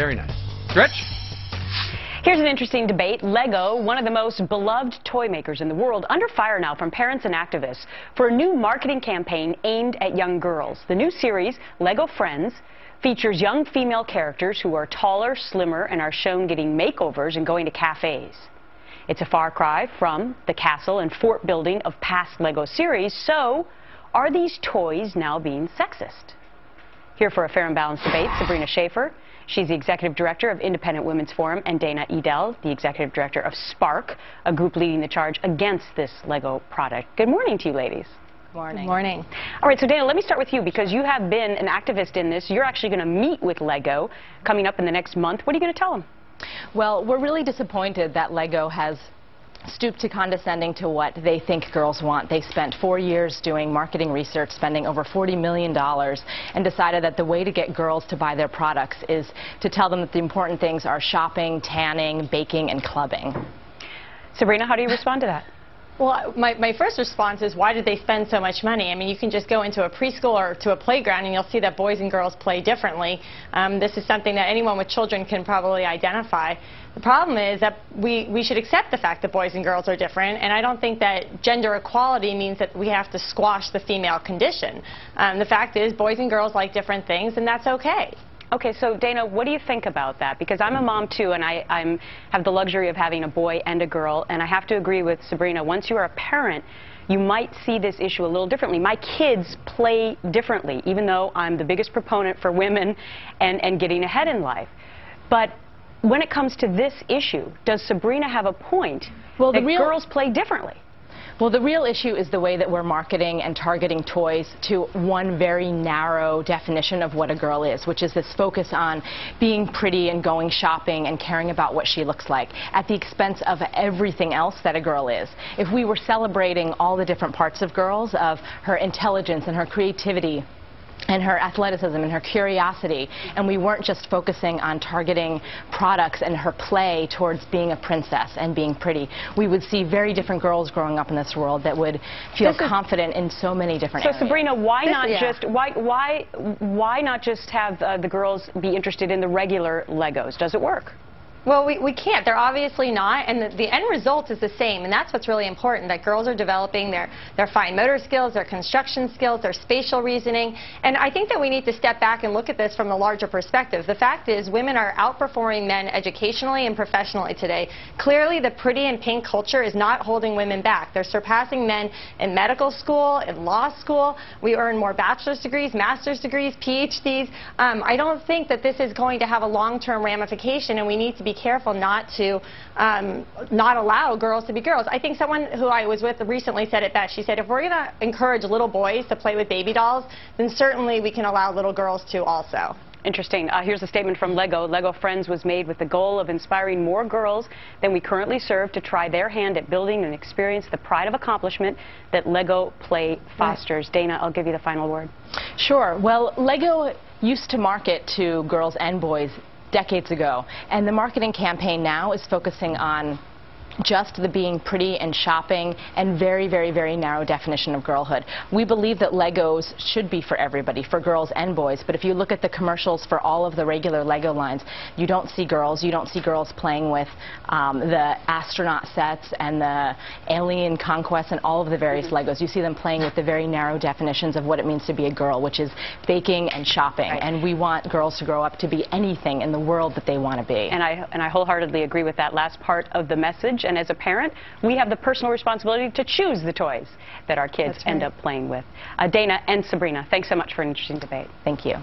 Very nice. Stretch? Here's an interesting debate. Lego, one of the most beloved toy makers in the world, under fire now from parents and activists for a new marketing campaign aimed at young girls. The new series, Lego Friends, features young female characters who are taller, slimmer, and are shown getting makeovers and going to cafes. It's a far cry from the castle and fort building of past Lego series, so are these toys now being sexist? Here for a fair and balanced debate, Sabrina Schaeffer. She's the Executive Director of Independent Women's Forum, and Dana Edel, the Executive Director of Spark, a group leading the charge against this Lego product. Good morning to you, ladies. Good morning. Good morning. All right, so Dana, let me start with you, because you have been an activist in this. You're actually going to meet with Lego coming up in the next month. What are you going to tell them? Well, we're really disappointed that Lego has stooped to condescending to what they think girls want. They spent 4 years doing marketing research, spending over $40 million, and decided that the way to get girls to buy their products is to tell them that the important things are shopping, tanning, baking, and clubbing. Sabrina, how do you respond to that? Well, my first response is, why did they spend so much money? I mean, you can just go into a preschool or to a playground and you'll see that boys and girls play differently. This is something that anyone with children can probably identify. The problem is that we should accept the fact that boys and girls are different, and I don't think that gender equality means that we have to squash the female condition. The fact is, boys and girls like different things, and that's okay. Okay, so Dana, what do you think about that? Because I'm a mom too, and I have the luxury of having a boy and a girl, and I have to agree with Sabrina. Once you are a parent, you might see this issue a little differently. My kids play differently, even though I'm the biggest proponent for women and getting ahead in life. But when it comes to this issue, does Sabrina have a point that girls play differently? Well, the real issue is the way that we're marketing and targeting toys to one very narrow definition of what a girl is, which is this focus on being pretty and going shopping and caring about what she looks like at the expense of everything else that a girl is. If we were celebrating all the different parts of girls, of her intelligence and her creativity and her athleticism and her curiosity, and we weren't just focusing on targeting products and her play towards being a princess and being pretty, we would see very different girls growing up in this world that would feel confident in so many different areas. So Sabrina, why not just have the girls be interested in the regular Legos? Does it work? Well, we can't. They're obviously not, and the end result is the same, and that's what's really important, that girls are developing their fine motor skills, their construction skills, their spatial reasoning, and I think that we need to step back and look at this from a larger perspective. The fact is, women are outperforming men educationally and professionally today. Clearly, the pretty and pink culture is not holding women back. They're surpassing men in medical school, in law school. We earn more bachelor's degrees, master's degrees, PhDs. I don't think that this is going to have a long-term ramification, and we need to be careful not to not allow girls to be girls. I think someone who I was with recently said it best. She said, if we're going to encourage little boys to play with baby dolls, then certainly we can allow little girls to also. Interesting. Here's a statement from Lego. Lego Friends was made with the goal of inspiring more girls than we currently serve to try their hand at building and experience the pride of accomplishment that Lego play fosters. Right. Dana, I'll give you the final word. Sure. Well, Lego used to market to girls and boys decades ago, and the marketing campaign now is focusing on just the being pretty and shopping and very, very, very narrow definition of girlhood. We believe that Legos should be for everybody, for girls and boys, but if you look at the commercials for all of the regular Lego lines, you don't see girls. You don't see girls playing with the astronaut sets and the alien conquests and all of the various Legos. You see them playing with the very narrow definitions of what it means to be a girl, which is baking and shopping. Right. And we want girls to grow up to be anything in the world that they want to be. And I wholeheartedly agree with that last part of the message. And as a parent, we have the personal responsibility to choose the toys that our kids end up playing with. Dana and Sabrina, thanks so much for an interesting debate. Thank you.